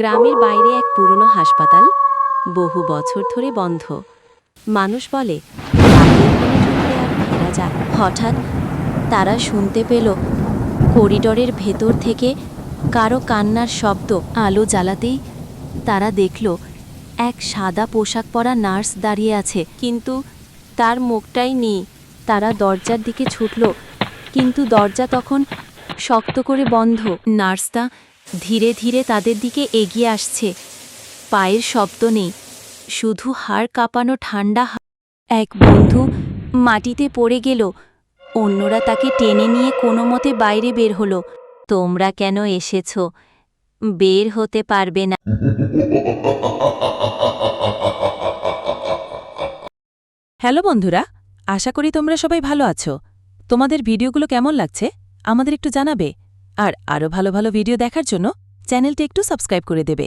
গ্রামের বাইরে এক পুরনো হাসপাতাল, বহু বছর ধরে বন্ধ। মানুষ বলে রাতের কোণে ঢুকলে আর ফেরা যায়। হঠাৎ তারা শুনতে পেল করিডোরের ভেতর থেকে কারো কান্নার শব্দ। আলো জ্বালাতেই তারা দেখল এক সাদা পোশাক পরা নার্স দাঁড়িয়ে আছে, কিন্তু তার মুখটাই নেই। তারা দরজার দিকে ছুটল, কিন্তু দরজা তখন শক্ত করে বন্ধ। নার্সটা ধীরে ধীরে তাদের দিকে এগিয়ে আসছে। পায়ের শব্দ নেই, শুধু হাড় কাঁপানো ঠান্ডা। এক বন্ধু মাটিতে পড়ে গেল, অন্যরা তাকে টেনে নিয়ে কোনো মতে বাইরে বের হলো। তোমরা কেন এসেছ? বের হতে পারবে না। হ্যালো বন্ধুরা, আশা করি তোমরা সবাই ভালো আছো। তোমাদের ভিডিওগুলো কেমন লাগছে আমাদের একটু জানাবে, আর আরও ভালো ভালো ভিডিও দেখার জন্য চ্যানেলটি একটু সাবস্ক্রাইব করে দেবে।